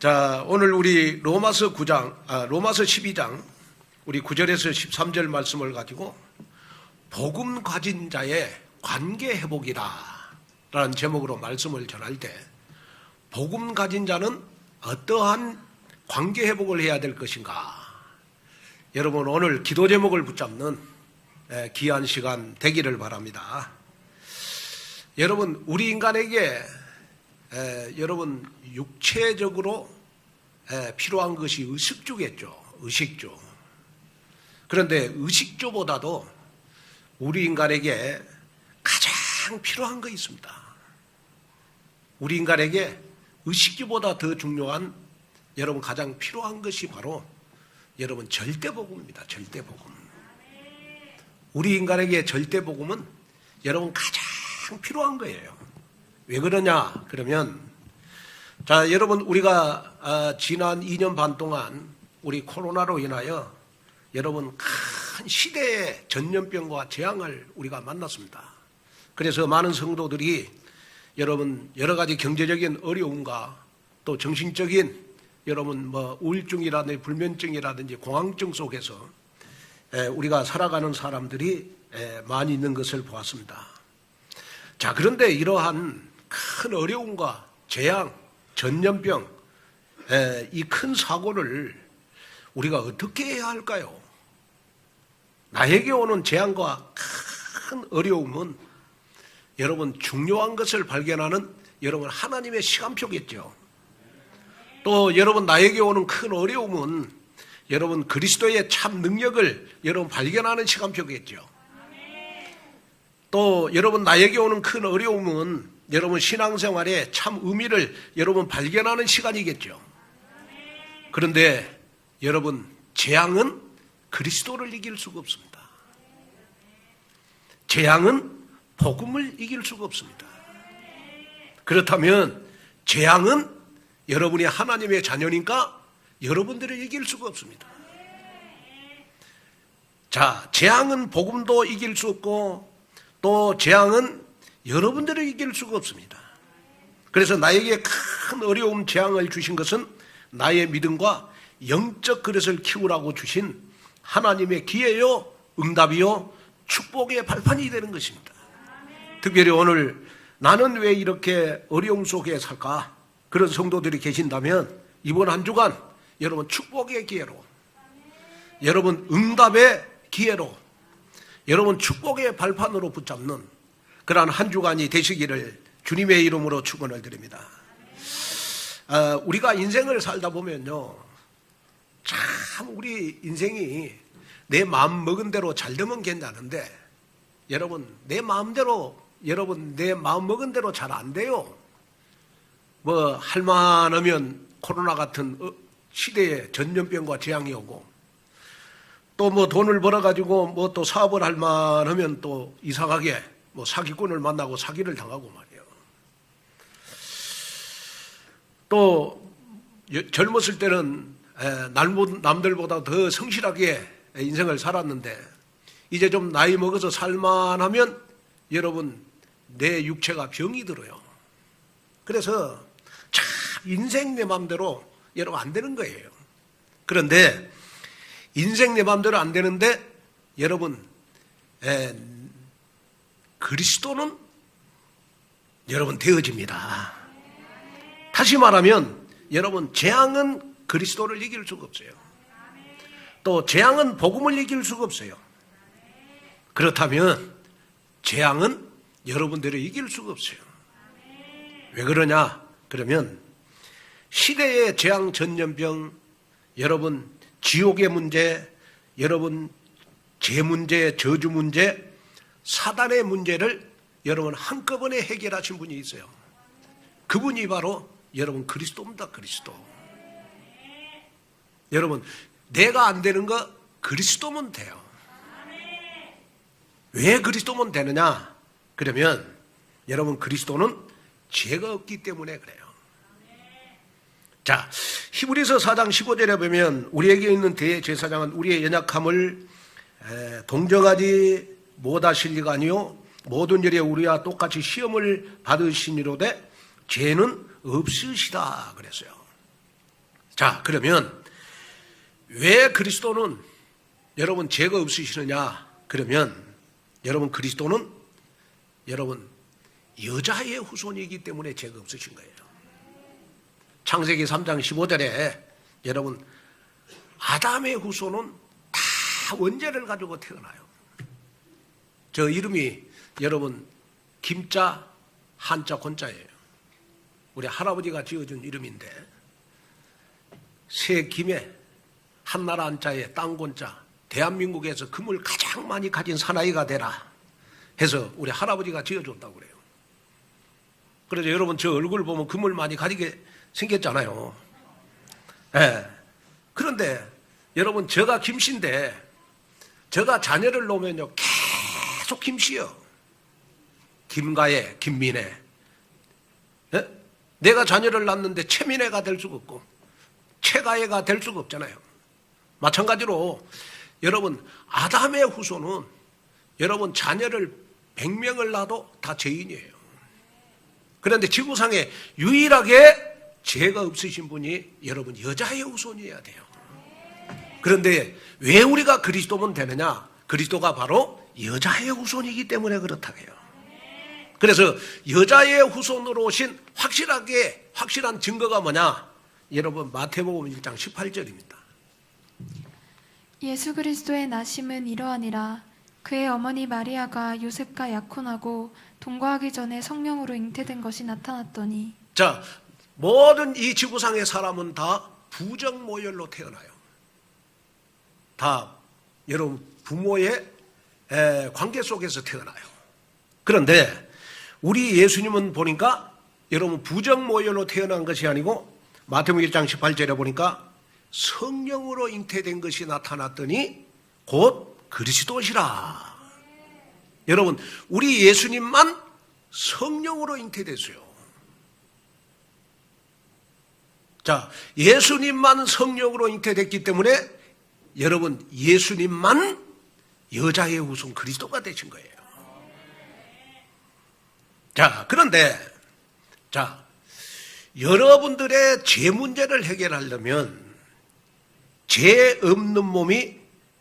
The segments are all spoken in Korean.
자, 오늘 우리 로마서 12장 우리 9절에서 13절 말씀을 가지고 복음 가진 자의 관계 회복이다 라는 제목으로 말씀을 전할 때, 복음 가진 자는 어떠한 관계 회복을 해야 될 것인가? 여러분, 오늘 기도 제목을 붙잡는 귀한 시간 되기를 바랍니다. 여러분, 우리 인간에게 여러분 육체적으로 필요한 것이 의식주겠죠. 의식주. 그런데 의식주보다도 우리 인간에게 가장 필요한 거 있습니다. 우리 인간에게 의식주보다 더 중요한, 여러분 가장 필요한 것이 바로 여러분 절대복음입니다. 절대복음. 우리 인간에게 절대복음은 여러분 가장 필요한 거예요. 왜 그러냐? 그러면 자, 여러분, 우리가 지난 2년 반 동안 우리 코로나로 인하여 여러분 큰 시대의 전염병과 재앙을 우리가 만났습니다. 그래서 많은 성도들이 여러분 여러 가지 경제적인 어려움과 또 정신적인 여러분 우울증이라든지 불면증이라든지 공황증 속에서 우리가 살아가는 사람들이 많이 있는 것을 보았습니다. 자, 그런데 이러한 큰 어려움과 재앙, 전염병, 이 큰 사고를 우리가 어떻게 해야 할까요? 나에게 오는 재앙과 큰 어려움은 여러분 중요한 것을 발견하는 여러분 하나님의 시간표겠죠. 또 여러분 나에게 오는 큰 어려움은 여러분 그리스도의 참 능력을 여러분 발견하는 시간표겠죠. 또 여러분 나에게 오는 큰 어려움은 여러분 신앙생활의 참 의미를 여러분 발견하는 시간이겠죠. 그런데 여러분 재앙은 그리스도를 이길 수가 없습니다. 재앙은 복음을 이길 수가 없습니다. 그렇다면 재앙은 여러분이 하나님의 자녀니까 여러분들을 이길 수가 없습니다. 자, 재앙은 복음도 이길 수 없고 또 재앙은 여러분들을 이길 수가 없습니다. 그래서 나에게 큰 어려움, 재앙을 주신 것은 나의 믿음과 영적 그릇을 키우라고 주신 하나님의 기회요, 응답이요, 축복의 발판이 되는 것입니다. 특별히 오늘 나는 왜 이렇게 어려움 속에 살까? 그런 성도들이 계신다면 이번 한 주간 여러분 축복의 기회로, 여러분 응답의 기회로, 여러분 축복의 발판으로 붙잡는 그러한 한 주간이 되시기를 주님의 이름으로 축원을 드립니다. 우리가 인생을 살다 보면요, 참 우리 인생이 내 마음 먹은 대로 잘 되면 괜찮은데 여러분 내 마음대로, 여러분 내 마음 먹은 대로 잘 안 돼요. 할만하면 코로나 같은 시대에 전염병과 재앙이 오고, 또 돈을 벌어가지고 또 사업을 할 만하면 또 이상하게 사기꾼을 만나고 사기를 당하고 말이에요. 또 젊었을 때는 남들보다 더 성실하게 인생을 살았는데 이제 좀 나이 먹어서 살만하면 여러분 내 육체가 병이 들어요. 그래서 참 인생 내 마음대로 여러분 안 되는 거예요. 그런데 인생 내 마음대로 안 되는데 여러분 그리스도는 여러분 되어집니다. 다시 말하면 여러분 재앙은 그리스도를 이길 수가 없어요. 또 재앙은 복음을 이길 수가 없어요. 그렇다면 재앙은 여러분들을 이길 수가 없어요. 왜 그러냐? 그러면 시대의 재앙, 전염병, 여러분 지옥의 문제, 여러분 죄 문제, 저주 문제, 사단의 문제를 여러분 한꺼번에 해결하신 분이 있어요. 그분이 바로 여러분 그리스도입니다. 그리스도. 여러분 내가 안 되는 거 그리스도면 돼요. 왜 그리스도면 되느냐? 그러면 여러분 그리스도는 죄가 없기 때문에 그래요. 자, 히브리서 4장 15절에 보면 우리에게 있는 대제사장은 우리의 연약함을 동정하지 못하실 리가 아니요 모든 일에 우리와 똑같이 시험을 받으시니로되 죄는 없으시다 그랬어요. 자, 그러면 왜 그리스도는 여러분 죄가 없으시느냐? 그러면 여러분 그리스도는 여러분 여자의 후손이기 때문에 죄가 없으신 거예요. 창세기 3장 15절에 여러분 아담의 후손은 다 원죄를 가지고 태어나요. 저 이름이 여러분 김자, 한자, 권자예요. 우리 할아버지가 지어준 이름인데 새 김에 한나라 한자에 땅권자, 대한민국에서 금을 가장 많이 가진 사나이가 되라 해서 우리 할아버지가 지어줬다고 그래요. 그래서 여러분 저 얼굴 보면 금을 많이 가지게 생겼잖아요. 네. 그런데 여러분 저가 김씨인데 저가 자녀를 놓으면요 계속 김씨요. 김가혜, 김민혜. 네? 내가 자녀를 낳는데 최민혜가 될 수가 없고 최가혜가 될 수가 없잖아요. 마찬가지로 여러분 아담의 후손은 여러분 자녀를 100명을 낳아도 다 죄인이에요. 그런데 지구상에 유일하게 죄가 없으신 분이 여러분 여자의 후손이어야 돼요. 그런데 왜 우리가 그리스도면 되느냐? 그리스도가 바로 여자의 후손이기 때문에 그렇다고 해요. 그래서 여자의 후손으로 오신 확실한 증거가 뭐냐? 여러분 마태복음 1장 18절입니다. 예수 그리스도의 나심은 이러하니라. 그의 어머니 마리아가 요셉과 약혼하고 동거하기 전에 성령으로 잉태된 것이 나타났더니. 자, 모든 이 지구상의 사람은 다 부정모혈로 태어나요. 다 여러분 부모의 관계 속에서 태어나요. 그런데 우리 예수님은 보니까 여러분 부정모혈로 태어난 것이 아니고 마태복음 1장 18절에 보니까 성령으로 잉태된 것이 나타났더니 곧 그리스도시라. 여러분 우리 예수님만 성령으로 잉태됐어요. 자, 예수님만 성령으로 잉태됐기 때문에 여러분 예수님만 여자의 후손 그리스도가 되신 거예요. 자, 그런데 자, 여러분들의 죄 문제를 해결하려면 죄 없는 몸이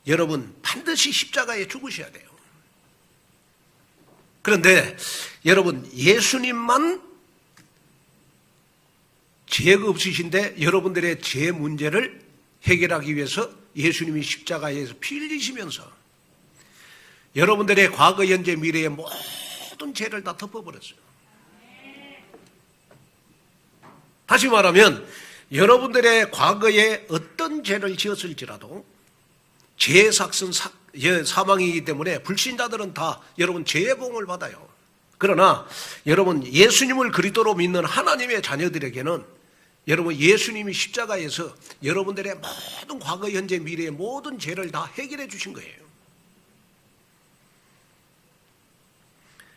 여러분 반드시 십자가에 죽으셔야 돼요. 그런데 여러분 예수님만 죄가 없으신데 여러분들의 죄 문제를 해결하기 위해서 예수님이 십자가에서 피 흘리시면서 여러분들의 과거, 현재, 미래의 모든 죄를 다 덮어버렸어요. 다시 말하면 여러분들의 과거에 어떤 죄를 지었을지라도 죄의 삭은 사망이기 때문에 불신자들은 다 여러분 죄의 봉을 받아요. 그러나 여러분 예수님을 그리스도로 믿는 하나님의 자녀들에게는 여러분 예수님이 십자가에서 여러분들의 모든 과거, 현재, 미래의 모든 죄를 다 해결해 주신 거예요.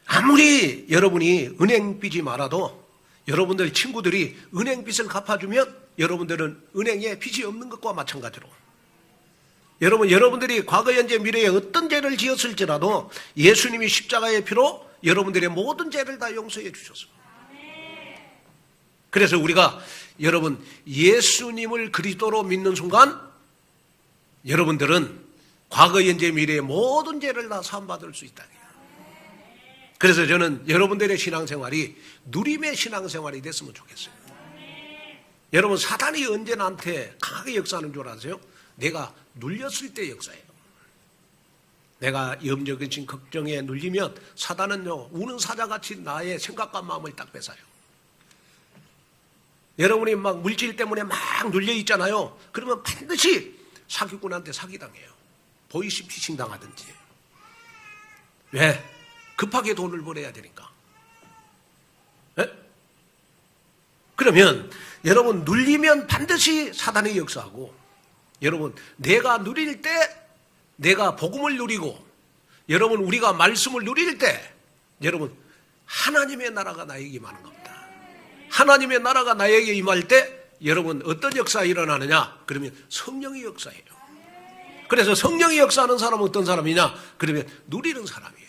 아무리 여러분이 은행빚이 많아도 여러분들 친구들이 은행빚을 갚아주면 여러분들은 은행에 빚이 없는 것과 마찬가지로 여러분들이 과거, 현재, 미래에 어떤 죄를 지었을지라도 예수님이 십자가의 피로 여러분들의 모든 죄를 다 용서해 주셨어요. 그래서 우리가 여러분 예수님을 그리스도로 믿는 순간 여러분들은 과거, 현재, 미래의 모든 죄를 다 사함받을 수 있다. 그래서 저는 여러분들의 신앙생활이 누림의 신앙생활이 됐으면 좋겠어요. 여러분 사단이 언제 나한테 강하게 역사하는 줄 아세요? 내가 눌렸을 때 역사예요. 내가 염려근심 걱정에 눌리면 사단은요 우는 사자같이 나의 생각과 마음을 딱 뺏어요. 여러분이 막 물질 때문에 막 눌려 있잖아요. 그러면 반드시 사기꾼한테 사기당해요. 보이스피싱 당하든지. 왜? 급하게 돈을 벌어야 되니까. 네? 그러면 여러분 눌리면 반드시 사단이 역사하고 여러분 내가 누릴 때 내가 복음을 누리고 여러분 우리가 말씀을 누릴 때 여러분 하나님의 나라가 나에게 임하는 겁니다. 하나님의 나라가 나에게 임할 때 여러분 어떤 역사가 일어나느냐? 그러면 성령의 역사예요. 그래서 성령의 역사하는 사람은 어떤 사람이냐? 그러면 누리는 사람이에요.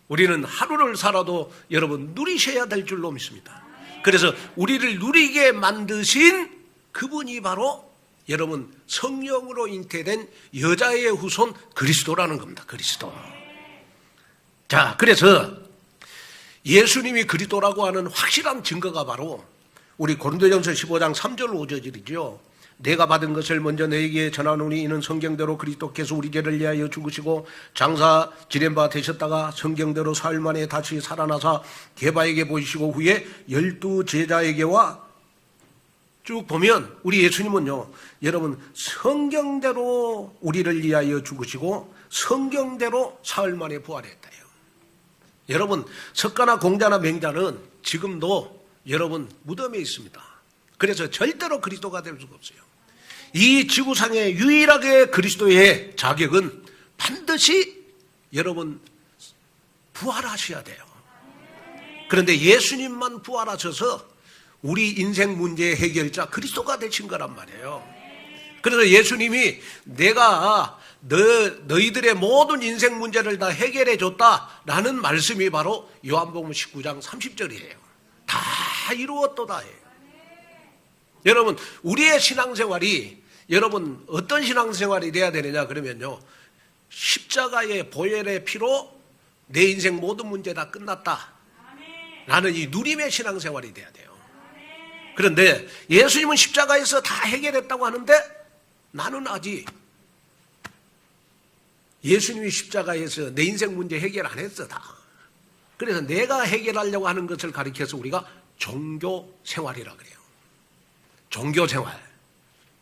우리는 하루를 살아도 여러분 누리셔야 될 줄로 믿습니다. 그래서 우리를 누리게 만드신 그분이 바로 여러분 성령으로 잉태된 여자의 후손 그리스도라는 겁니다. 그리스도. 자, 그래서 예수님이 그리스도라고 하는 확실한 증거가 바로 우리 고린도전서 15장 3절 5절이죠. 내가 받은 것을 먼저 너에게 전하노니 이는 성경대로 그리스도께서 우리 죄를 위하여 죽으시고 장사 지낸 바 되셨다가 성경대로 사흘 만에 다시 살아나사 게바에게 보이시고 후에 12 제자에게와 쭉 보면 우리 예수님은요, 여러분 성경대로 우리를 위하여 죽으시고 성경대로 사흘 만에 부활했다요. 여러분 석가나 공자나 맹자는 지금도 여러분 무덤에 있습니다. 그래서 절대로 그리스도가 될 수가 없어요. 이 지구상에 유일하게 그리스도의 자격은 반드시 여러분 부활하셔야 돼요. 그런데 예수님만 부활하셔서 우리 인생 문제의 해결자 그리스도가 되신 거란 말이에요. 그래서 예수님이 내가 너희들의 모든 인생 문제를 다 해결해 줬다라는 말씀이 바로 요한복음 19장 30절이에요. 다 이루었도다예요. 여러분 우리의 신앙생활이 여러분 어떤 신앙생활이 돼야 되느냐 그러면요, 십자가의 보혈의 피로 내 인생 모든 문제 다 끝났다 라는 이 누림의 신앙생활이 돼야 돼요. 그런데 예수님은 십자가에서 다 해결했다고 하는데 나는 아직 예수님이 십자가에서 내 인생 문제 해결 안 했어 다. 그래서 내가 해결하려고 하는 것을 가리켜서 우리가 종교생활이라 그래요. 종교생활.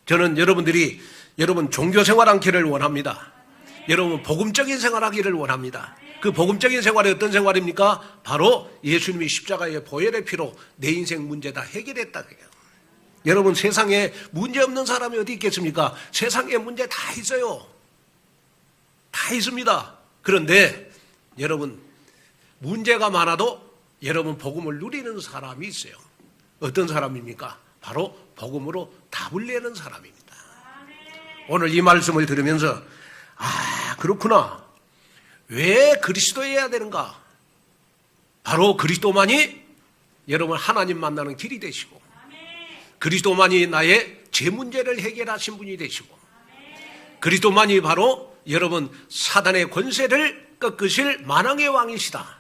저는 여러분들이 여러분 종교생활 하기를 원합니다. 여러분 복음적인 생활하기를 원합니다. 그 복음적인 생활이 어떤 생활입니까? 바로 예수님이 십자가의 보혈의 피로 내 인생 문제 다 해결했다 그래요. 여러분 세상에 문제 없는 사람이 어디 있겠습니까? 세상에 문제 다 있어요. 다 있습니다. 그런데 여러분 문제가 많아도 여러분 복음을 누리는 사람이 있어요. 어떤 사람입니까? 바로 복음으로 답을 내는 사람입니다. 오늘 이 말씀을 들으면서 그렇구나. 왜 그리스도여야 되는가? 바로 그리스도만이 여러분 하나님 만나는 길이 되시고 그리스도만이 나의 제 문제를 해결하신 분이 되시고 그리스도만이 바로 여러분 사단의 권세를 꺾으실 만왕의 왕이시다.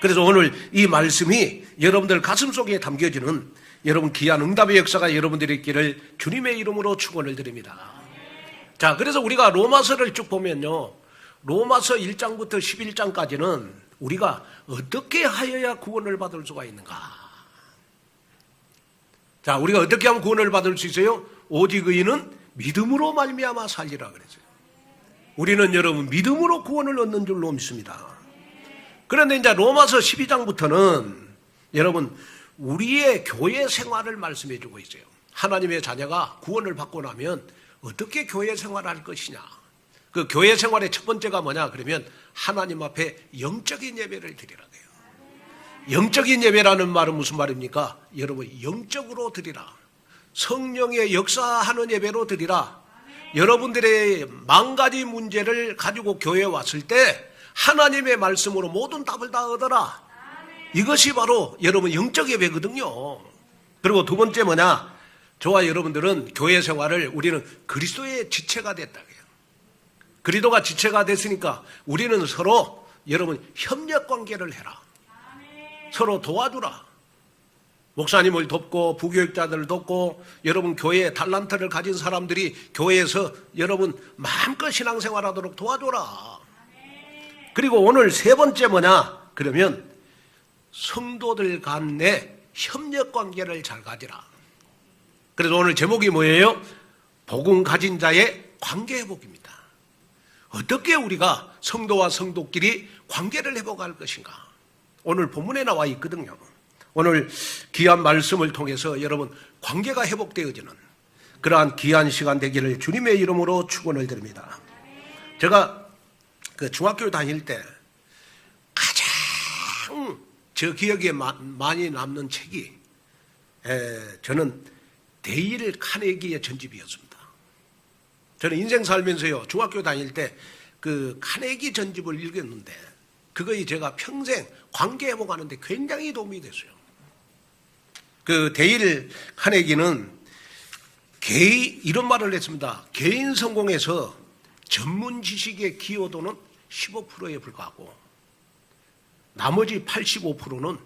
그래서 오늘 이 말씀이 여러분들 가슴속에 담겨지는 여러분 귀한 응답의 역사가 여러분들이 있기를 주님의 이름으로 축원을 드립니다. 자, 그래서 우리가 로마서를 쭉 보면요, 로마서 1장부터 11장까지는 우리가 어떻게 하여야 구원을 받을 수가 있는가? 자, 우리가 어떻게 하면 구원을 받을 수 있어요? 오직 의인은 믿음으로 말미암아 살리라 그랬어요. 우리는 여러분 믿음으로 구원을 얻는 줄로 믿습니다. 그런데 이제 로마서 12장부터는 여러분 우리의 교회 생활을 말씀해 주고 있어요. 하나님의 자녀가 구원을 받고 나면 어떻게 교회 생활을 할 것이냐. 그 교회 생활의 첫 번째가 뭐냐 그러면 하나님 앞에 영적인 예배를 드리라 그래요. 영적인 예배라는 말은 무슨 말입니까? 여러분 영적으로 드리라. 성령의 역사하는 예배로 드리라. 여러분들의 만 가지 문제를 가지고 교회에 왔을 때 하나님의 말씀으로 모든 답을 다 얻어라. 이것이 바로 여러분 영적 예배거든요. 그리고 두 번째 뭐냐? 저와 여러분들은 교회 생활을 우리는 그리스도의 지체가 됐다. 그리스도가 지체가 됐으니까 우리는 서로 여러분 협력 관계를 해라. 서로 도와주라. 목사님을 돕고 부교육자들을 돕고 여러분 교회에 달란트를 가진 사람들이 교회에서 여러분 마음껏 신앙생활하도록 도와줘라. 그리고 오늘 세 번째 뭐냐 그러면 성도들 간의 협력관계를 잘 가지라. 그래서 오늘 제목이 뭐예요? 복음 가진 자의 관계회복입니다. 어떻게 우리가 성도와 성도끼리 관계를 회복할 것인가? 오늘 본문에 나와 있거든요. 오늘 귀한 말씀을 통해서 여러분 관계가 회복되어지는 그러한 귀한 시간 되기를 주님의 이름으로 축원을 드립니다. 제가 그 중학교 다닐 때 가장 저 기억에 많이 남는 책이 저는 데일 카네기의 전집이었습니다. 저는 인생 살면서요 중학교 다닐 때 그 카네기 전집을 읽었는데 그거이 제가 평생 관계 회복하는데 굉장히 도움이 됐어요. 그 데일 카네기는 이런 말을 했습니다. 개인 성공에서 전문 지식의 기여도는 15%에 불과하고 나머지 85%는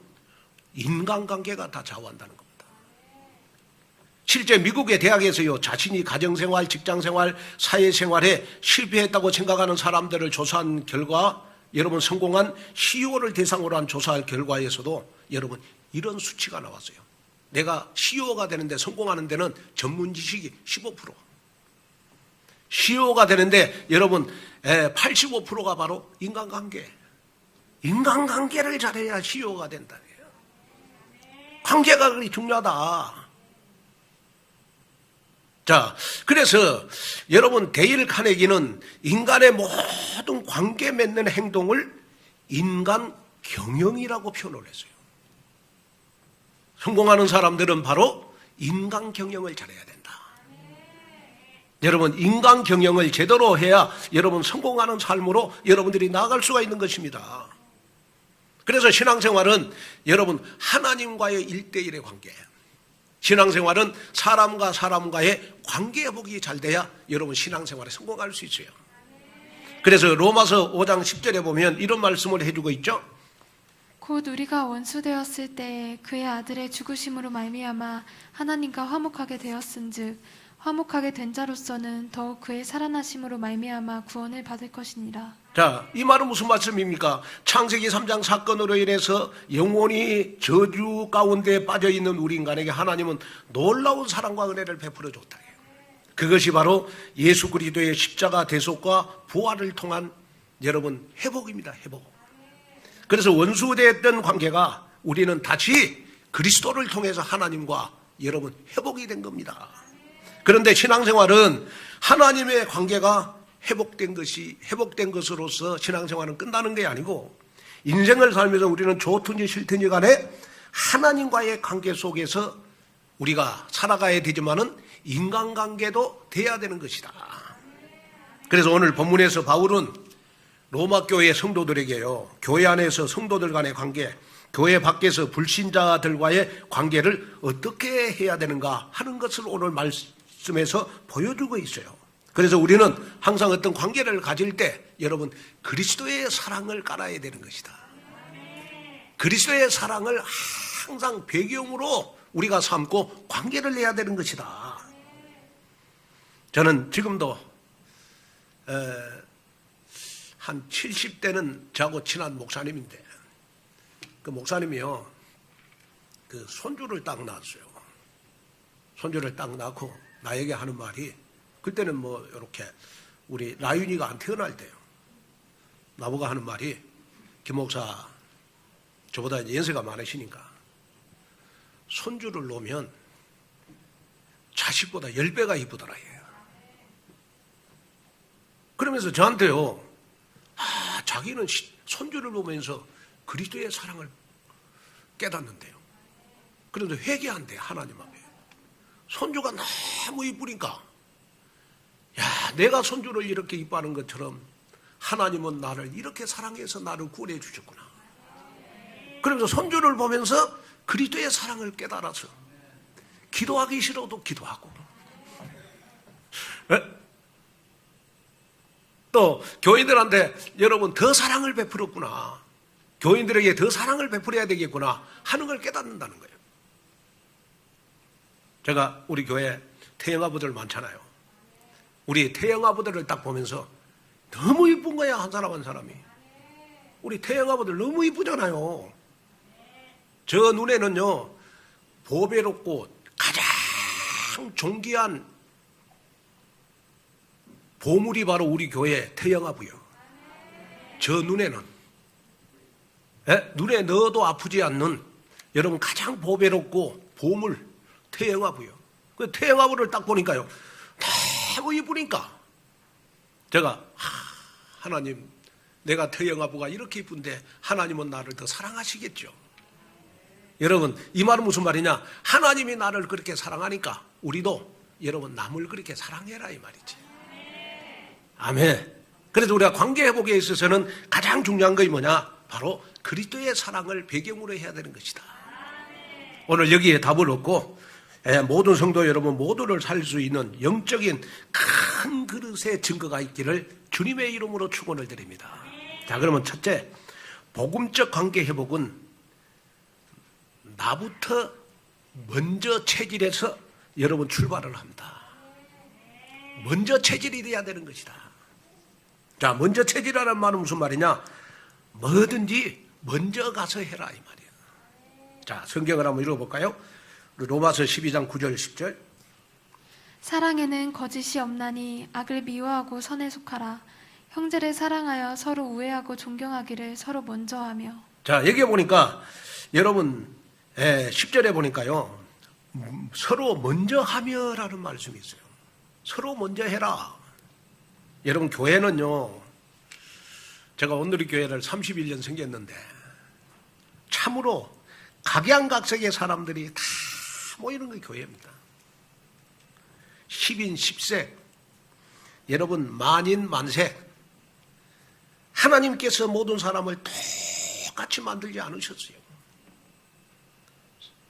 인간관계가 다 좌우한다는 겁니다. 실제 미국의 대학에서요, 자신이 가정생활, 직장생활, 사회생활에 실패했다고 생각하는 사람들을 조사한 결과, 여러분 성공한 CEO를 대상으로 한 조사할 결과에서도 여러분 이런 수치가 나왔어요. 내가 CEO가 되는데 성공하는 데는 전문 지식이 15%. CEO가 되는데 여러분 85%가 바로 인간관계. 인간관계를 잘해야 CEO가 된다. 관계가 그리 중요하다. 자, 그래서 여러분 데일 카네기는 인간의 모든 관계 맺는 행동을 인간 경영이라고 표현을 했어요. 성공하는 사람들은 바로 인간 경영을 잘해야 된다. 여러분 인간 경영을 제대로 해야 여러분 성공하는 삶으로 여러분들이 나아갈 수가 있는 것입니다. 그래서 신앙생활은 여러분 하나님과의 1대1의 관계, 신앙생활은 사람과 사람과의 관계 회복이 잘 돼야 여러분 신앙생활에 성공할 수 있어요. 그래서 로마서 5장 10절에 보면 이런 말씀을 해주고 있죠. 곧 우리가 원수되었을 때에 그의 아들의 죽으심으로 말미암아 하나님과 화목하게 되었은즉 화목하게 된 자로서는 더욱 그의 살아나심으로 말미암아 구원을 받을 것이니라. 자, 이 말은 무슨 말씀입니까? 창세기 3장 사건으로 인해서 영원히 저주 가운데 빠져있는 우리 인간에게 하나님은 놀라운 사랑과 은혜를 베풀어 줬다. 그것이 바로 예수 그리스도의 십자가 대속과 부활을 통한 여러분 회복입니다. 회복. 그래서 원수되었던 관계가 우리는 다시 그리스도를 통해서 하나님과 여러분 회복이 된 겁니다. 그런데 신앙생활은 하나님의 관계가 회복된 것으로서 신앙생활은 끝나는 게 아니고 인생을 살면서 우리는 좋든지 싫든지 간에 하나님과의 관계 속에서 우리가 살아가야 되지만은 인간관계도 돼야 되는 것이다. 그래서 오늘 본문에서 바울은 로마 교회 성도들에게요, 교회 안에서 성도들 간의 관계, 교회 밖에서 불신자들과의 관계를 어떻게 해야 되는가 하는 것을 오늘 말씀에서 보여주고 있어요. 그래서 우리는 항상 어떤 관계를 가질 때 여러분 그리스도의 사랑을 깔아야 되는 것이다. 그리스도의 사랑을 항상 배경으로 우리가 삼고 관계를 해야 되는 것이다. 저는 지금도 한 70대는 저하고 친한 목사님인데 그 목사님이요, 그 손주를 딱 낳았어요. 손주를 딱 낳고 나에게 하는 말이, 그때는 뭐 이렇게 우리 라윤이가 안 태어날 때요, 나보고 하는 말이, 김 목사 저보다 이제 연세가 많으시니까 손주를 놓으면 자식보다 10배가 이쁘더라 해요. 그러면서 저한테요, 자기는 손주를 보면서 그리스도의 사랑을 깨닫는데요. 그런데 회개한대, 하나님 앞에. 손주가 너무 이쁘니까, 야, 내가 손주를 이렇게 이뻐하는 것처럼 하나님은 나를 이렇게 사랑해서 나를 구원해 주셨구나. 그러면서 손주를 보면서 그리스도의 사랑을 깨달아서 기도하기 싫어도 기도하고, 또 교인들한테 여러분 더 사랑을 베풀었구나, 교인들에게 더 사랑을 베풀어야 되겠구나 하는 걸 깨닫는다는 거예요. 제가 우리 교회 태영아부들 많잖아요. 우리 태영아부들을 딱 보면서 너무 이쁜 거야, 한 사람 한 사람이. 우리 태영아부들 너무 이쁘잖아요. 저 눈에는요, 보배롭고 가장 존귀한 보물이 바로 우리 교회 태영아부요. 저 눈에는, 눈에 넣어도 아프지 않는 여러분 가장 보배롭고 보물 태영아부요. 그 태영아부를 딱 보니까요, 너무 이쁘니까 제가 하나님, 내가 태영아부가 이렇게 이쁜데 하나님은 나를 더 사랑하시겠죠. 여러분 이 말은 무슨 말이냐, 하나님이 나를 그렇게 사랑하니까 우리도 여러분 남을 그렇게 사랑해라 이 말이지. 아멘. 그래서 우리가 관계 회복에 있어서는 가장 중요한 것이 뭐냐, 바로 그리스도의 사랑을 배경으로 해야 되는 것이다. 오늘 여기에 답을 얻고 모든 성도 여러분 모두를 살릴 수 있는 영적인 큰 그릇의 증거가 있기를 주님의 이름으로 축원을 드립니다. 자, 그러면 첫째, 복음적 관계 회복은 나부터 먼저 체질에서 여러분 출발을 합니다. 먼저 체질이 돼야 되는 것이다. 자, 먼저 체질이라는 말은 무슨 말이냐? 뭐든지 먼저 가서 해라 이 말이에요. 자, 성경을 한번 읽어볼까요? 로마서 12장 9절 10절. 사랑에는 거짓이 없나니 악을 미워하고 선에 속하라. 형제를 사랑하여 서로 우애하고 존경하기를 서로 먼저 하며. 자, 여기에 보니까 여러분 10절에 보니까요, 서로 먼저 하며라는 말씀이 있어요. 서로 먼저 해라. 여러분, 교회는요, 제가 오늘의 교회를 31년 생겼는데 참으로 각양각색의 사람들이 다 모이는 게 교회입니다. 10인 10색, 여러분 만인 만색. 하나님께서 모든 사람을 똑같이 만들지 않으셨어요.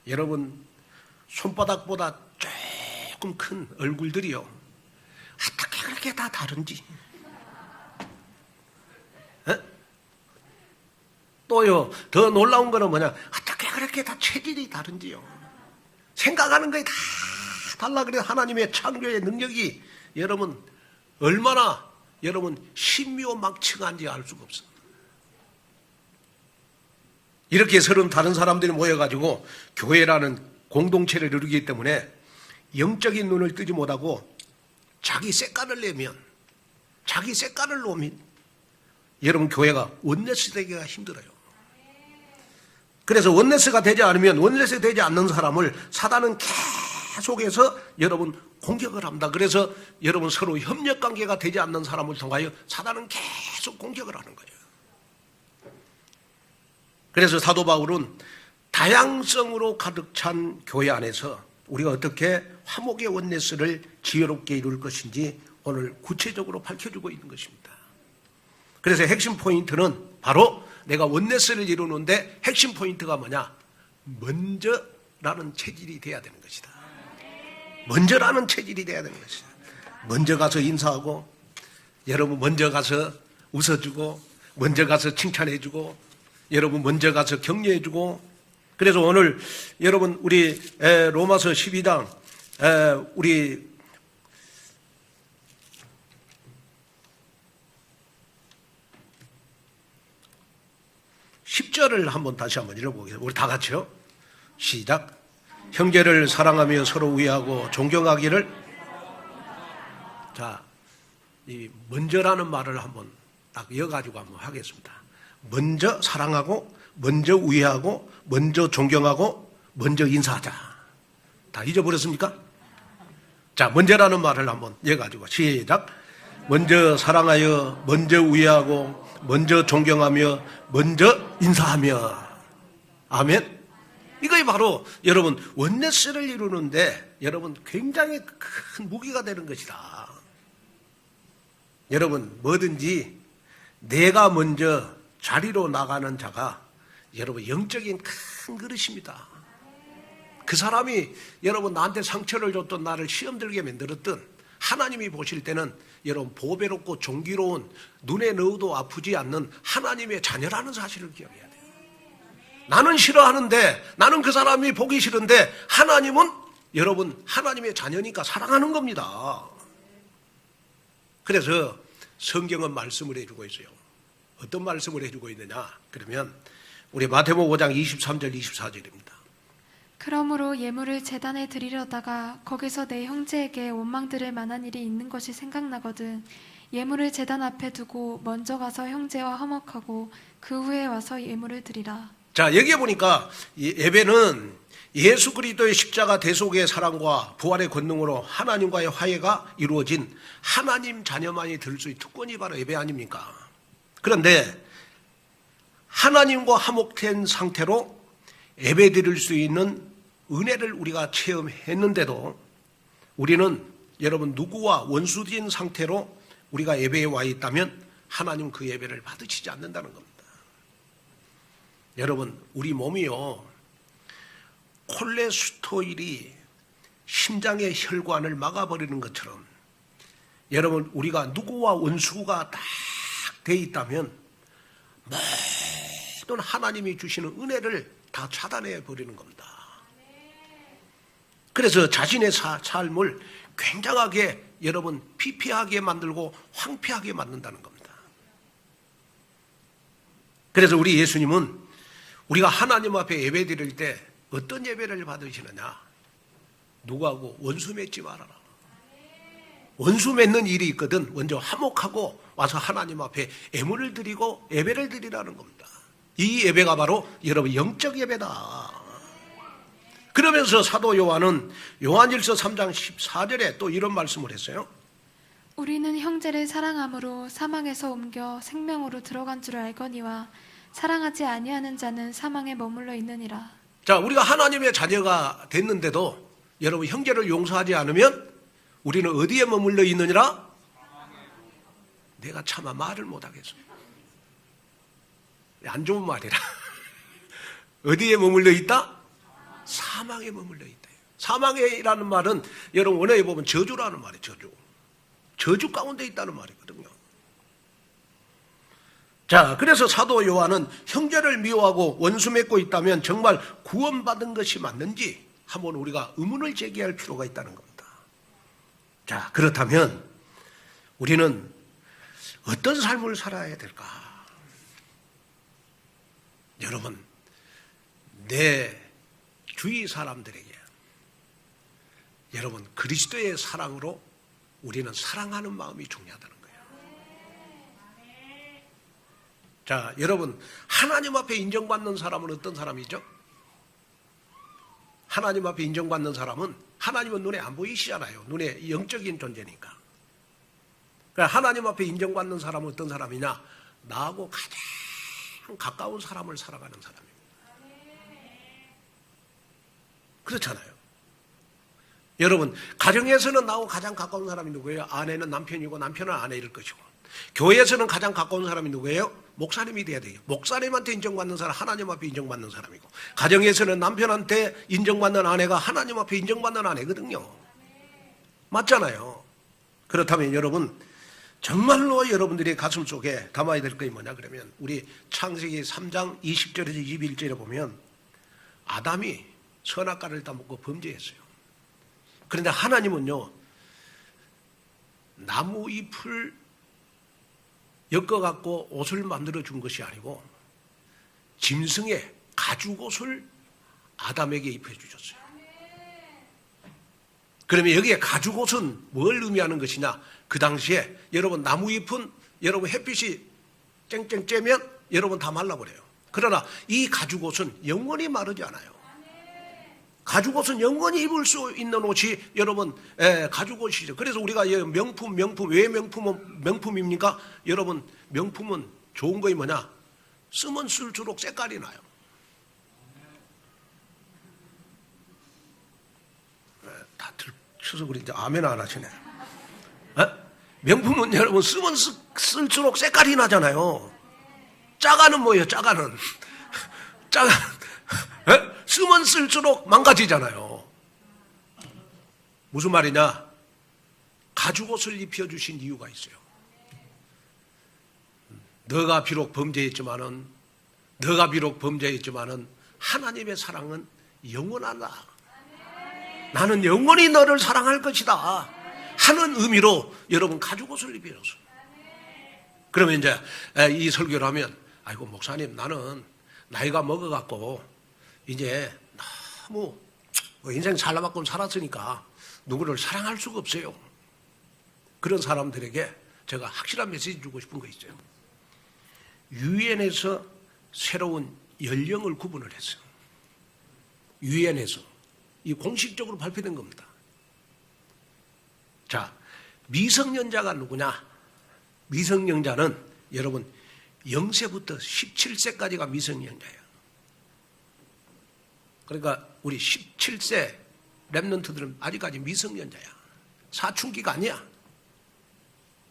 여러분 손바닥보다 조금 큰 얼굴들이요, 어떻게 그렇게 다 다른지. 또요, 더 놀라운 거는 뭐냐, 어떻게 그렇게 다 체질이 다른지요. 생각하는 거에 다 달라. 그래서 하나님의 창조의 능력이 여러분 얼마나 여러분 신묘막측한지 알 수가 없어요. 이렇게 서로 다른 사람들이 모여가지고 교회라는 공동체를 이루기 때문에 영적인 눈을 뜨지 못하고 자기 색깔을 내면, 자기 색깔을 놓으면 여러분 교회가 원네스 되기가 힘들어요. 그래서 원네스가 되지 않으면, 원네스 되지 않는 사람을 사단은 계속해서 여러분 공격을 합니다. 그래서 여러분 서로 협력관계가 되지 않는 사람을 통하여 사단은 계속 공격을 하는 거예요. 그래서 사도 바울은 다양성으로 가득 찬 교회 안에서 우리가 어떻게 화목의 원네스를 지혜롭게 이룰 것인지 오늘 구체적으로 밝혀주고 있는 것입니다. 그래서 핵심 포인트는 바로 내가 원네스를 이루는데 핵심 포인트가 뭐냐? 먼저라는 체질이 돼야 되는 것이다. 먼저라는 체질이 돼야 되는 것이다. 먼저 가서 인사하고, 여러분 먼저 가서 웃어주고, 먼저 가서 칭찬해주고, 여러분 먼저 가서 격려해주고. 그래서 오늘 여러분 우리 로마서 12장 우리 10절을 다시 한번 읽어보겠습니다. 우리 다 같이요. 시작. 형제를 사랑하며 서로 우애하고 존경하기를. 자, 이 먼저라는 말을 한번 딱 이어가지고 한번 하겠습니다. 먼저 사랑하고, 먼저 우애하고, 먼저 존경하고, 먼저 인사하자. 다 잊어버렸습니까? 자, 먼저라는 말을 한번 이어가지고 시작. 먼저 사랑하여, 먼저 우애하고, 먼저 존경하며, 먼저 인사하며. 아멘. 이것이 바로 여러분 원네스를 이루는데 여러분 굉장히 큰 무기가 되는 것이다. 여러분 뭐든지 내가 먼저 자리로 나가는 자가 여러분 영적인 큰 그릇입니다. 그 사람이 여러분 나한테 상처를 줬던, 나를 시험 들게 만들었던, 하나님이 보실 때는 여러분 보배롭고 존귀로운, 눈에 넣어도 아프지 않는 하나님의 자녀라는 사실을 기억해야 돼요. 나는 싫어하는데, 나는 그 사람이 보기 싫은데 하나님은 여러분 하나님의 자녀니까 사랑하는 겁니다. 그래서 성경은 말씀을 해주고 있어요. 어떤 말씀을 해주고 있느냐? 그러면 우리 마태복음 5장 23절 24절입니다. 그러므로 예물을 제단에 드리려다가 거기서 내 형제에게 원망 들을 만한 일이 있는 것이 생각나거든 예물을 제단 앞에 두고 먼저 가서 형제와 화목하고 그 후에 와서 예물을 드리라. 자, 여기에 보니까 예배는 예수 그리스도의 십자가 대속의 사랑과 부활의 권능으로 하나님과의 화해가 이루어진 하나님 자녀만이 들 수 있는 특권이 바로 예배 아닙니까? 그런데 하나님과 화목된 상태로 예배 드릴 수 있는 은혜를 우리가 체험했는데도 우리는 여러분 누구와 원수된 상태로 우리가 예배에 와 있다면 하나님 그 예배를 받으시지 않는다는 겁니다. 여러분 우리 몸이요, 콜레스테롤이 심장의 혈관을 막아버리는 것처럼 여러분 우리가 누구와 원수가 딱 돼 있다면 모든 하나님이 주시는 은혜를 다 차단해 버리는 겁니다. 그래서 자신의 삶을 굉장하게 여러분 피폐하게 만들고 황폐하게 만든다는 겁니다. 그래서 우리 예수님은 우리가 하나님 앞에 예배 드릴 때 어떤 예배를 받으시느냐? 누구하고 원수 맺지 말아라. 원수 맺는 일이 있거든 먼저 화목하고 와서 하나님 앞에 애물을 드리고 예배를 드리라는 겁니다. 이 예배가 바로 여러분 영적 예배다. 그러면서 사도 요한은 요한일서 3장 14절에 또 이런 말씀을 했어요. 우리는 형제를 사랑함으로 사망에서 옮겨 생명으로 들어간 줄 알거니와 사랑하지 아니하는 자는 사망에 머물러 있느니라. 자, 우리가 하나님의 자녀가 됐는데도 여러분 형제를 용서하지 않으면 우리는 어디에 머물러 있느니라? 내가 차마 말을 못하겠어. 안 좋은 말이라. 어디에 머물러 있다? 사망에 머물러 있다. 사망이라는 말은 여러분 원어에 보면 저주라는 말이에요. 저주. 저주 가운데 있다는 말이거든요. 자, 그래서 사도 요한은 형제를 미워하고 원수 맺고 있다면 정말 구원받은 것이 맞는지 한번 우리가 의문을 제기할 필요가 있다는 겁니다. 자, 그렇다면 우리는 어떤 삶을 살아야 될까? 여러분, 내 주위 사람들에게 여러분 그리스도의 사랑으로 우리는 사랑하는 마음이 중요하다는 거예요. 자, 여러분 하나님 앞에 인정받는 사람은 어떤 사람이죠? 하나님 앞에 인정받는 사람은 하나님은 눈에 안 보이시잖아요. 눈에 영적인 존재니까. 그러니까 하나님 앞에 인정받는 사람은 어떤 사람이냐? 나하고 가장 가까운 사람을 살아가는 사람입니다. 그렇잖아요. 여러분 가정에서는 나하고 가장 가까운 사람이 누구예요? 아내는 남편이고 남편은 아내일 것이고, 교회에서는 가장 가까운 사람이 누구예요? 목사님이 돼야 돼요. 목사님한테 인정받는 사람, 하나님 앞에 인정받는 사람이고, 가정에서는 남편한테 인정받는 아내가 하나님 앞에 인정받는 아내거든요. 맞잖아요. 그렇다면 여러분 정말로 여러분들이 가슴 속에 담아야 될 것이 뭐냐 그러면 우리 창세기 3장 20절에서 21절에 보면 아담이 선악과를 따먹고 범죄했어요. 그런데 하나님은요 나무 잎을 엮어갖고 옷을 만들어 준 것이 아니고 짐승의 가죽옷을 아담에게 입혀 주셨어요. 그러면 여기에 가죽옷은 뭘 의미하는 것이냐? 그 당시에 여러분 나무잎은 여러분 햇빛이 쨍쨍 쬐면 여러분 다 말라버려요. 그러나 이 가죽옷은 영원히 마르지 않아요. 가죽옷은 영원히 입을 수 있는 옷이 여러분 가죽옷이죠. 그래서 우리가 명품 왜 명품입니까? 여러분 명품은 좋은 거이 뭐냐? 쓰면 쓸수록 색깔이 나요. 다 들쳐서 그런지 아멘 안 하시네. 명품은 여러분 쓰면 쓸수록 색깔이 나잖아요. 짜가는 뭐예요? 짜가는 쓰면 쓸수록 망가지잖아요. 무슨 말이냐? 가죽옷을 입혀주신 이유가 있어요. 너가 비록 범죄했지만은 하나님의 사랑은 영원하다. 나는 영원히 너를 사랑할 것이다 하는 의미로 여러분 가죽옷을 입혀줬어요. 그러면 이제 이 설교를 하면 아이고 목사님 나는 나이가 먹어갖고 이제 너무 인생 살라만큼 살았으니까 누구를 사랑할 수가 없어요. 그런 사람들에게 제가 확실한 메시지 주고 싶은 거 있어요. 유엔에서 새로운 연령을 구분을 했어요. 유엔에서 이 공식적으로 발표된 겁니다. 자, 미성년자가 누구냐? 미성년자는 여러분 0세부터 17세까지가 미성년자예요. 그러니까 우리 17세 랩런트들은 아직까지 미성년자야. 사춘기가 아니야.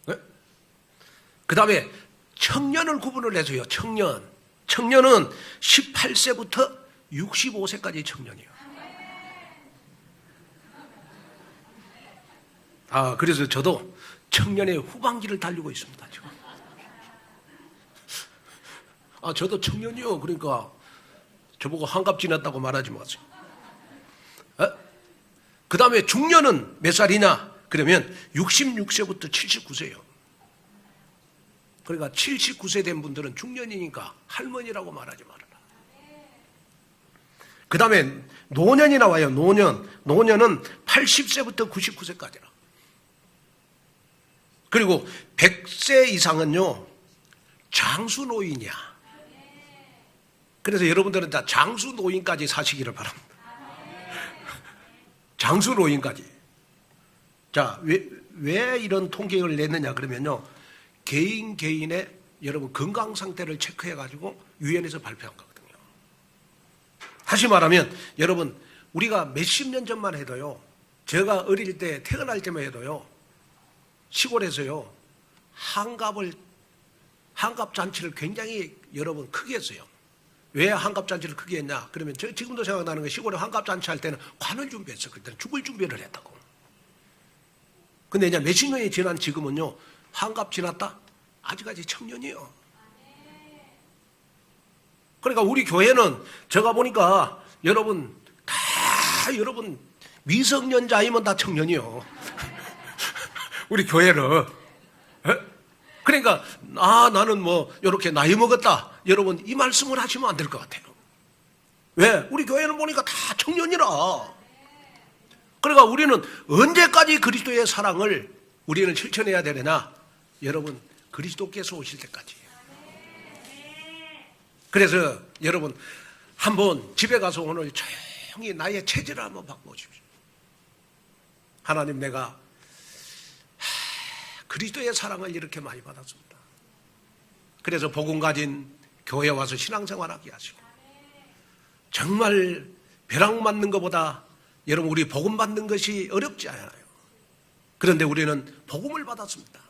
네? 그 다음에 청년을 구분을 해서요. 청년은 18세부터 65세까지 청년이에요. 그래서 저도 청년의 후반기를 달리고 있습니다, 지금. 저도 청년이요. 그러니까 저보고 환갑 지났다고 말하지 마세요. 그 다음에 중년은 몇 살이냐? 그러면 66세부터 79세요. 그러니까 79세 된 분들은 중년이니까 할머니라고 말하지 말아라. 그 다음에 노년이 나와요. 노년은 80세부터 99세까지라. 그리고 100세 이상은요, 장수노인이야. 그래서 여러분들은 다 장수노인까지 사시기를 바랍니다. 장수노인까지. 자, 왜 이런 통계를 냈느냐 그러면요, 개인의 여러분 건강 상태를 체크해가지고 유엔에서 발표한 거거든요. 다시 말하면 여러분, 우리가 몇십 년 전만 해도요, 제가 어릴 때 태어날 때만 해도요, 시골에서요, 한갑잔치를 굉장히 여러분 크게 했어요. 왜 한갑잔치를 크게 했냐? 그러면 지금도 생각나는 게, 시골에 한갑잔치 할 때는 관을 준비했어. 그때는 죽을 준비를 했다고. 근데 이제 몇십 년이 지난 지금은요, 한갑 지났다? 아직까지 청년이에요. 그러니까 우리 교회는 제가 보니까 여러분 미성년자이면 다 청년이요. 우리 교회는. 그러니까 나는 뭐 이렇게 나이 먹었다, 여러분 이 말씀을 하시면 안 될 것 같아요. 왜? 우리 교회는 보니까 다 청년이라. 그러니까 우리는 언제까지 그리스도의 사랑을 우리는 실천해야 되느냐? 여러분, 그리스도께서 오실 때까지. 그래서 여러분, 한번 집에 가서 오늘 조용히 나의 체질을 한번 바꿔보십시오. 하나님, 내가 그리스도의 사랑을 이렇게 많이 받았습니다. 그래서 복음 가진 교회 와서 신앙생활하게 하시고, 정말 벼락 맞는 것보다 여러분 우리 복음 받는 것이 어렵지 않아요. 그런데 우리는 복음을 받았습니다.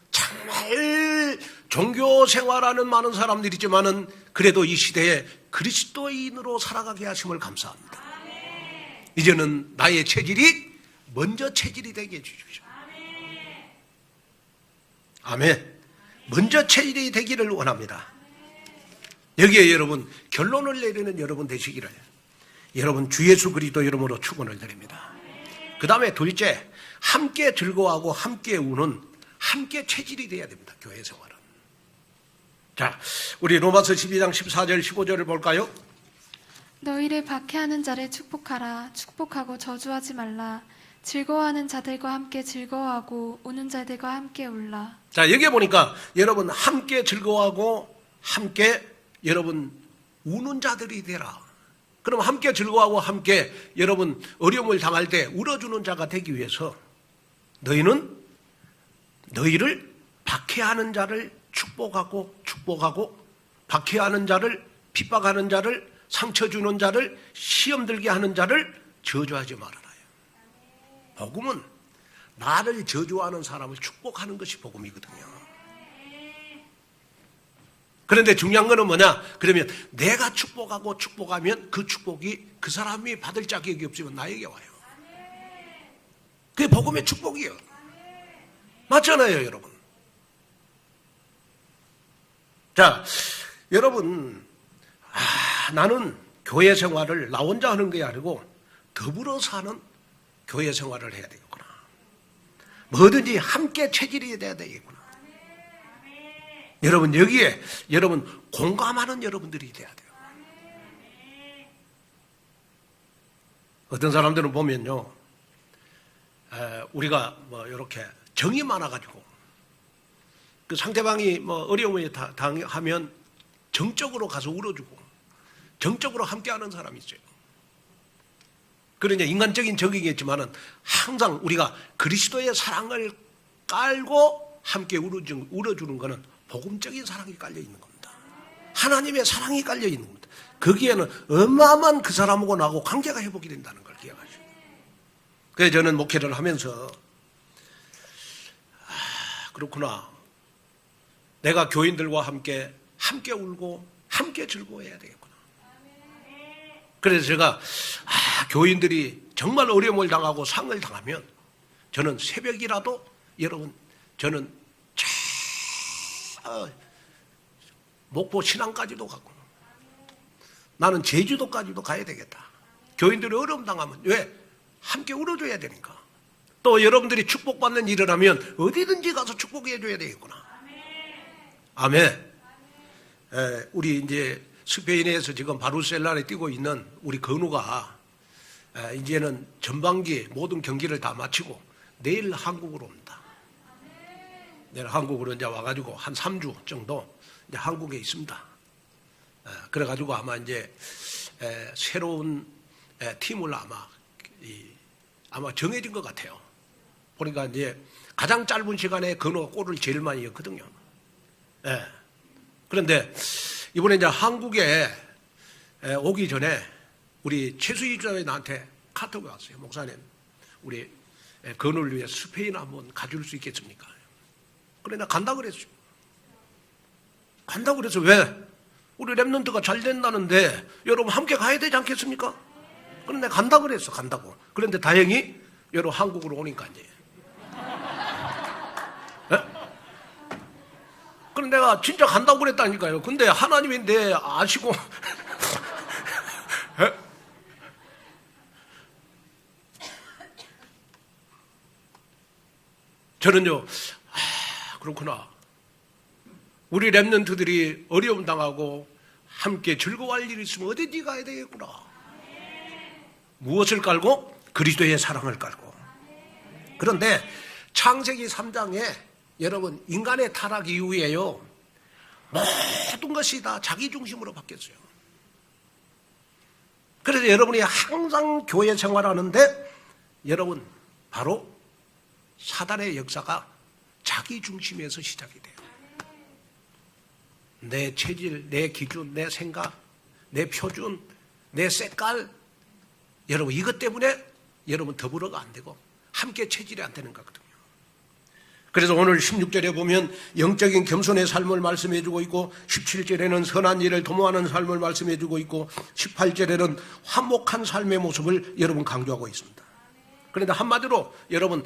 정말 종교 생활하는 많은 사람들이지만은 그래도 이 시대에 그리스도인으로 살아가게 하심을 감사합니다. 이제는 나의 체질이 먼저 체질이 되게 해주십시오. 아멘. 먼저 체질이 되기를 원합니다. 여기에 여러분 결론을 내리는 여러분 되시기를 여러분 주 예수 그리스도 이름으로 축원을 드립니다. 그 다음에 둘째, 함께 즐거워하고 함께 우는 함께 체질이 돼야 됩니다. 교회 생활은. 자, 우리 로마서 12장 14절 15절을 볼까요? 너희를 박해하는 자를 축복하라. 축복하고 저주하지 말라. 즐거워하는 자들과 함께 즐거워하고 우는 자들과 함께 울라. 자, 여기에 보니까 여러분 함께 즐거워하고 함께 여러분 우는 자들이 되라. 그럼 함께 즐거워하고 함께 여러분 어려움을 당할 때 울어주는 자가 되기 위해서 너희를 박해하는 자를 축복하고 박해하는 자를 핍박하는 자를 상처 주는 자를 시험 들게 하는 자를 저주하지 말아라. 복음은 나를 저주하는 사람을 축복하는 것이 복음이거든요. 그런데 중요한 거는 뭐냐? 그러면 내가 축복하면 그 축복이 그 사람이 받을 자격이 없으면 나에게 와요. 그게 복음의 축복이에요. 맞잖아요, 여러분. 자, 여러분, 나는 교회 생활을 나 혼자 하는 게 아니고 더불어 사는 교회 생활을 해야 되겠구나. 뭐든지 함께 체질이 돼야 되겠구나. 여러분, 여기에 여러분 공감하는 여러분들이 돼야 돼요. 어떤 사람들은 보면요, 우리가 뭐 이렇게 정이 많아가지고 그 상대방이 뭐 어려움을 당하면 정적으로 가서 울어주고 정적으로 함께하는 사람이 있어요. 그러냐 인간적인 적이겠지만은 항상 우리가 그리스도의 사랑을 깔고 함께 울어주는 것은 복음적인 사랑이 깔려 있는 겁니다. 하나님의 사랑이 깔려 있는 겁니다. 거기에는 어마어마한 그 사람하고 나하고 관계가 회복이 된다는 걸 기억하시고. 그래서 저는 목회를 하면서 그렇구나. 내가 교인들과 함께 울고 함께 즐거워해야 되겠구나. 그래서 제가 교인들이 정말 어려움을 당하고 상을 당하면 저는 새벽이라도 여러분 저는 목포 신항까지도 가고 나는 제주도까지도 가야 되겠다. 교인들이 어려움 당하면 왜? 함께 울어줘야 되니까. 또 여러분들이 축복받는 일을 하면 어디든지 가서 축복해 줘야 되겠구나. 아멘. 우리 이제 스페인에서 지금 바르셀로나에 뛰고 있는 우리 건우가 이제는 전반기 모든 경기를 다 마치고 내일 한국으로 옵니다. 내일 한국으로 이제 와가지고 한 3주 정도 이제 한국에 있습니다. 그래가지고 아마 이제 새로운 팀을 아마 정해진 것 같아요. 보니까 이제 가장 짧은 시간에 건우가 골을 제일 많이 넣었거든요. 그런데 이번에 이제 한국에 오기 전에 우리 최수희 주장이 나한테 카톡이 왔어요. 목사님, 우리 건우를 위해 스페인 한번 가줄 수 있겠습니까? 그래, 나 간다 그랬죠. 간다고 그래서 왜? 우리 랩런트가 잘 된다는데 여러분 함께 가야 되지 않겠습니까? 그런데 간다 그랬어, 간다고. 그런데 다행히 여러분 한국으로 오니까 이제. 그럼 내가 진짜 간다고 그랬다니까요. 근데 하나님이 내 아시고 저는요, 그렇구나. 우리 랩런트들이 어려움 당하고 함께 즐거워할 일이 있으면 어디든지 가야 되겠구나. 무엇을 깔고? 그리스도의 사랑을 깔고. 그런데 창세기 3장에 여러분 인간의 타락 이후에요, 모든 것이 다 자기 중심으로 바뀌었어요. 그래서 여러분이 항상 교회 생활하는데 여러분 바로 사단의 역사가 자기 중심에서 시작이 돼요. 내 체질, 내 기준, 내 생각, 내 표준, 내 색깔, 여러분 이것 때문에 여러분 더불어가 안 되고 함께 체질이 안 되는 거거든요. 그래서 오늘 16절에 보면 영적인 겸손의 삶을 말씀해 주고 있고 17절에는 선한 일을 도모하는 삶을 말씀해 주고 있고 18절에는 화목한 삶의 모습을 여러분 강조하고 있습니다. 그런데 한마디로 여러분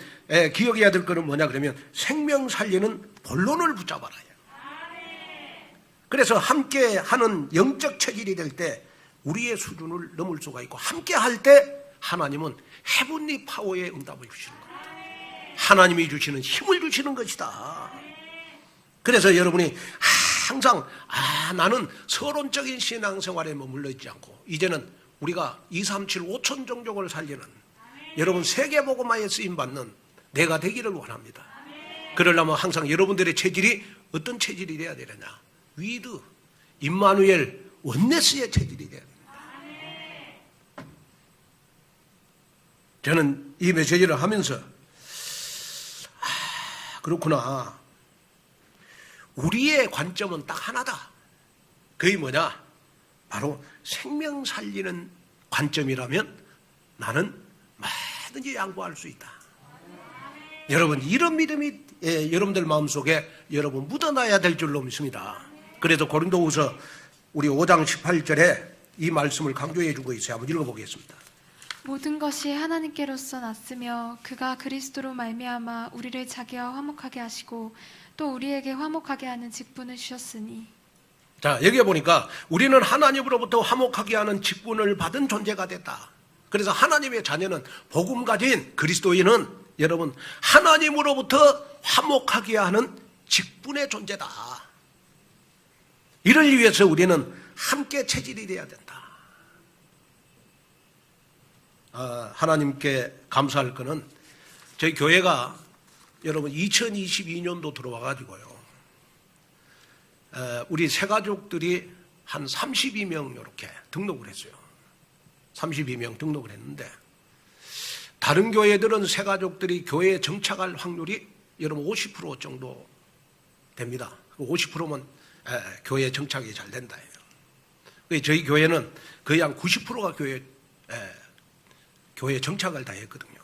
기억해야 될 것은 뭐냐 그러면 생명 살리는 본론을 붙잡아라. 그래서 함께 하는 영적 체질이 될 때 우리의 수준을 넘을 수가 있고 함께 할 때 하나님은 헤븐리 파워의 응답을 주시는 겁니다. 하나님이 주시는 힘을 주시는 것이다. 그래서 여러분이 항상 나는 서론적인 신앙생활에 머물러 있지 않고 이제는 우리가 237 5천 종족을 살리는 여러분 세계복음화에 쓰임받는 내가 되기를 원합니다. 그러려면 항상 여러분들의 체질이 어떤 체질이 돼야 되느냐, 위드, 임마누엘, 원네스의 체질이 돼야 됩니다. 저는 이 메시지를 하면서 그렇구나, 우리의 관점은 딱 하나다. 그게 뭐냐, 바로 생명 살리는 관점이라면 나는 뭐든지 양보할 수 있다. 여러분 이런 믿음이 여러분들 마음속에 여러분 묻어놔야 될 줄로 믿습니다. 그래서 고린도후서 우리 5장 18절에 이 말씀을 강조해 주고 있어요. 한번 읽어보겠습니다. 모든 것이 하나님께로서 났으며 그가 그리스도로 말미암아 우리를 자기와 화목하게 하시고 또 우리에게 화목하게 하는 직분을 주셨으니. 자, 여기에 보니까 우리는 하나님으로부터 화목하게 하는 직분을 받은 존재가 됐다. 그래서 하나님의 자녀는 복음 가진 그리스도인은 여러분 하나님으로부터 화목하게 하는 직분의 존재다. 이를 위해서 우리는 함께 체질이 되어야 된다. 하나님께 감사할 것은 저희 교회가 여러분 2022년도 들어와가지고요, 우리 새가족들이 한 32명 이렇게 등록을 했어요. 32명 등록을 했는데 다른 교회들은 새가족들이 교회에 정착할 확률이 여러분 50% 정도 됩니다. 50%면 교회에 정착이 잘 된다. 저희 교회는 거의 한 90%가 교회에 정착을 다 했거든요.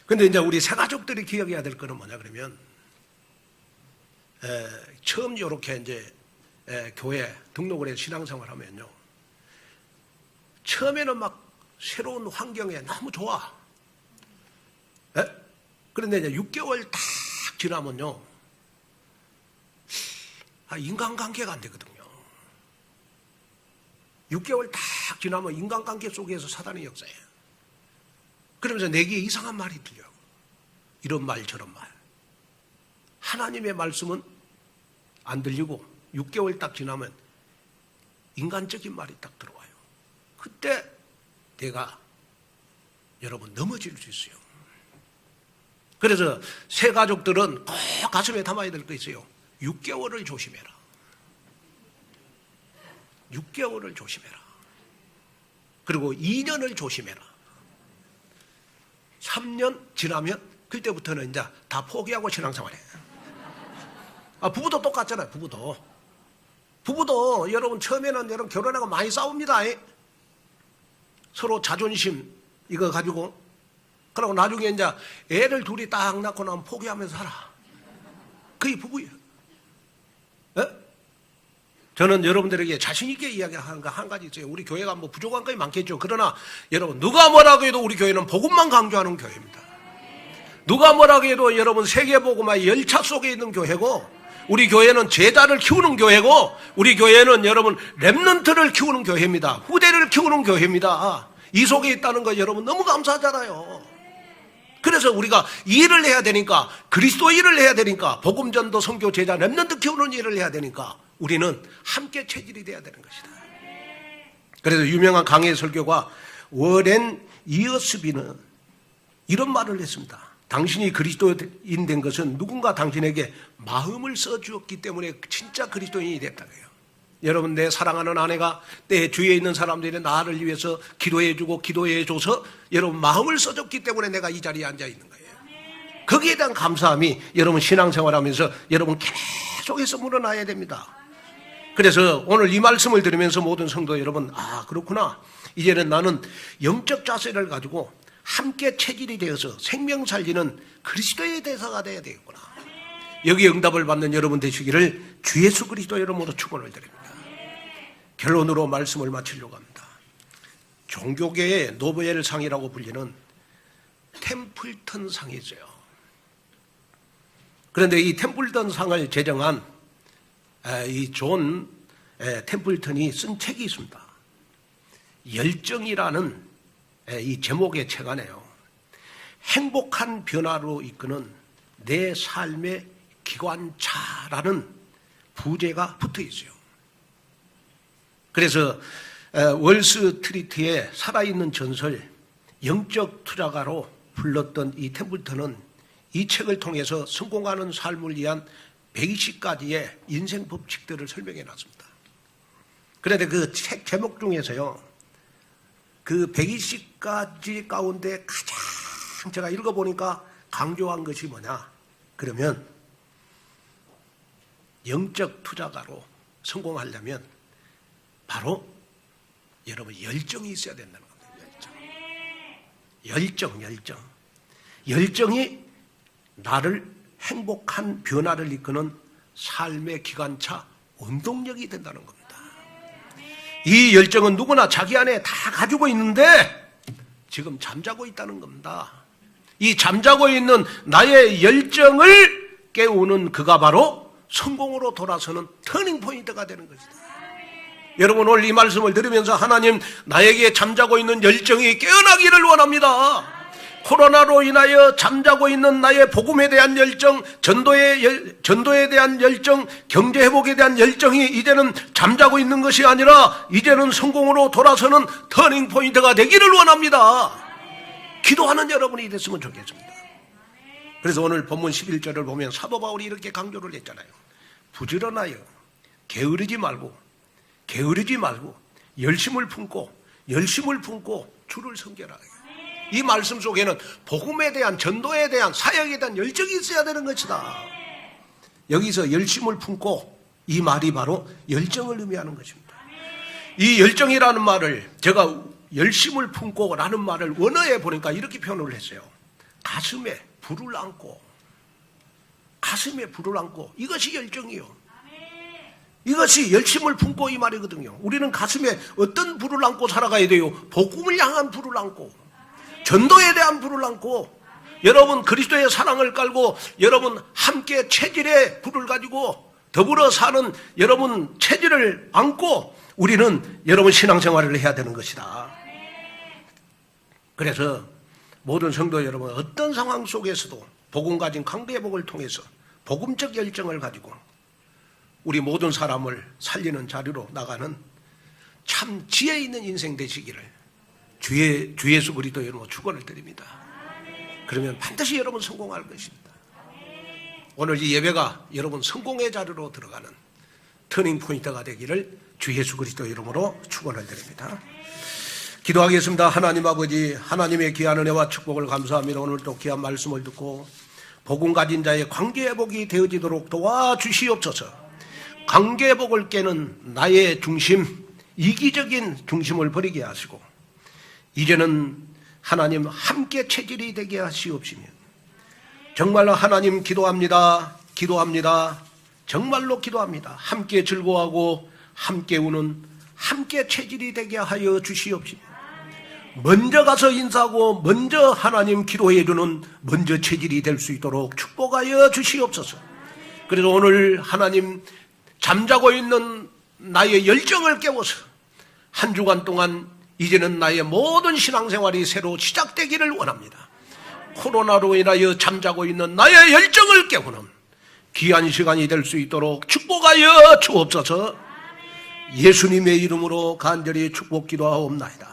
근데 이제 우리 새가족들이 기억해야 될 거는 뭐냐 그러면 처음 이렇게 이제 교회 등록을 해서 신앙생활 하면요, 처음에는 막 새로운 환경에 너무 좋아. 예? 그런데 이제 6개월 딱 지나면요, 인간관계가 안 되거든요. 6개월 딱 지나면 인간관계 속에서 사단의 역사예요. 그러면서 내게 이상한 말이 들려요. 이런 말 저런 말. 하나님의 말씀은 안 들리고 6개월 딱 지나면 인간적인 말이 딱 들어와요. 그때 내가 여러분 넘어질 수 있어요. 그래서 새 가족들은 꼭 가슴에 담아야 될 거 있어요. 6개월을 조심해라. 6개월을 조심해라. 그리고 2년을 조심해라. 3년 지나면 그때부터는 이제 다 포기하고 신앙생활해. 부부도 똑같잖아요. 부부도 여러분 처음에는 여러분 결혼하고 많이 싸웁니다. 서로 자존심 이거 가지고. 그러고 나중에 이제 애를 둘이 딱 낳고 나면 포기하면서 살아. 그게 부부예요. 저는 여러분들에게 자신 있게 이야기하는 거 한 가지 있어요. 우리 교회가 뭐 부족한 것이 많겠죠. 그러나 여러분 누가 뭐라고 해도 우리 교회는 복음만 강조하는 교회입니다. 누가 뭐라고 해도 여러분 세계복음의 열차 속에 있는 교회고, 우리 교회는 제자를 키우는 교회고, 우리 교회는 여러분 렘넌트를 키우는 교회입니다. 후대를 키우는 교회입니다. 이 속에 있다는 거 여러분 너무 감사하잖아요. 그래서 우리가 일을 해야 되니까, 그리스도 일을 해야 되니까, 복음전도 선교 제자 렘넌트 키우는 일을 해야 되니까 우리는 함께 체질이 돼야 되는 것이다. 그래서 유명한 강해 설교가 워렌 이어스비는 이런 말을 했습니다. 당신이 그리스도인 된 것은 누군가 당신에게 마음을 써주었기 때문에 진짜 그리스도인이 됐다고요. 여러분, 내 사랑하는 아내가 내 주위에 있는 사람들이 나를 위해서 기도해주고 기도해줘서 여러분 마음을 써줬기 때문에 내가 이 자리에 앉아 있는 거예요. 거기에 대한 감사함이 여러분 신앙생활하면서 여러분 계속해서 물어나야 됩니다. 그래서 오늘 이 말씀을 들으면서 모든 성도 여러분, 그렇구나. 이제는 나는 영적 자세를 가지고 함께 체질이 되어서 생명 살리는 그리스도의 대사가 돼야 되겠구나. 여기에 응답을 받는 여러분 되시기를 주 예수 그리스도 이름으로 축원을 드립니다. 결론으로 말씀을 마치려고 합니다. 종교계의 노벨 상이라고 불리는 템플턴 상이 있어요. 그런데 이 템플턴 상을 제정한 이 존 템플턴이 쓴 책이 있습니다. 열정이라는 이 제목의 책 안에요, 행복한 변화로 이끄는 내 삶의 기관차라는 부제가 붙어 있어요. 그래서 월스트리트의 살아있는 전설, 영적 투자가로 불렀던 이 템플턴은 이 책을 통해서 성공하는 삶을 위한 120가지의 인생 법칙들을 설명해 놨습니다. 그런데 그 책 제목 중에서요, 그 120가지 가운데 가장 제가 읽어보니까 강조한 것이 뭐냐 그러면, 영적 투자가로 성공하려면 바로 여러분 열정이 있어야 된다는 겁니다. 열정이 나를 행복한 변화를 이끄는 삶의 기관차, 원동력이 된다는 겁니다. 이 열정은 누구나 자기 안에 다 가지고 있는데 지금 잠자고 있다는 겁니다. 이 잠자고 있는 나의 열정을 깨우는 그가 바로 성공으로 돌아서는 터닝 포인트가 되는 것이다. 여러분, 오늘 이 말씀을 들으면서 하나님, 나에게 잠자고 있는 열정이 깨어나기를 원합니다. 코로나로 인하여 잠자고 있는 나의 복음에 대한 열정, 전도에 대한 열정, 경제 회복에 대한 열정이 이제는 잠자고 있는 것이 아니라 이제는 성공으로 돌아서는 터닝 포인트가 되기를 원합니다. 기도하는 여러분이 됐으면 좋겠습니다. 그래서 오늘 본문 11절을 보면 사도 바울이 이렇게 강조를 했잖아요. 부지런하여 게으르지 말고 열심을 품고 주를 섬겨라. 이 말씀 속에는 복음에 대한, 전도에 대한, 사역에 대한 열정이 있어야 되는 것이다. 여기서 열심을 품고, 이 말이 바로 열정을 의미하는 것입니다. 이 열정이라는 말을 제가 열심을 품고 라는 말을 원어에 보니까 이렇게 표현을 했어요. 가슴에 불을 안고, 이것이 열정이요. 이것이 열심을 품고 이 말이거든요. 우리는 가슴에 어떤 불을 안고 살아가야 돼요? 복음을 향한 불을 안고, 전도에 대한 불을 안고, 여러분 그리스도의 사랑을 깔고 여러분 함께 체질의 불을 가지고 더불어 사는 여러분 체질을 안고 우리는 여러분 신앙생활을 해야 되는 것이다. 그래서 모든 성도 여러분 어떤 상황 속에서도 복음 가진 강대복을 통해서 복음적 열정을 가지고 우리 모든 사람을 살리는 자리로 나가는 참 지혜 있는 인생 되시기를 주 예수 그리스도 여러분 축원을 드립니다. 그러면 반드시 여러분 성공할 것입니다. 오늘 이 예배가 여러분 성공의 자리로 들어가는 터닝 포인트가 되기를 주 예수 그리스도 이름으로 축원을 드립니다. 기도하겠습니다. 하나님 아버지, 하나님의 귀한 은혜와 축복을 감사합니다. 오늘 또 귀한 말씀을 듣고 복음 가진 자의 관계회복이 되어지도록 도와주시옵소서. 관계회복을 깨는 나의 중심, 이기적인 중심을 버리게 하시고 이제는 하나님 함께 체질이 되게 하시옵시며 정말로 하나님 기도합니다. 정말로 기도합니다. 함께 즐거워하고 함께 우는 함께 체질이 되게 하여 주시옵시며 먼저 가서 인사하고 먼저 하나님 기도해 주는 먼저 체질이 될 수 있도록 축복하여 주시옵소서. 그래서 오늘 하나님 잠자고 있는 나의 열정을 깨워서 한 주간 동안 이제는 나의 모든 신앙생활이 새로 시작되기를 원합니다. 코로나로 인하여 잠자고 있는 나의 열정을 깨우는 귀한 시간이 될 수 있도록 축복하여 주옵소서. 예수님의 이름으로 간절히 축복 기도하옵나이다.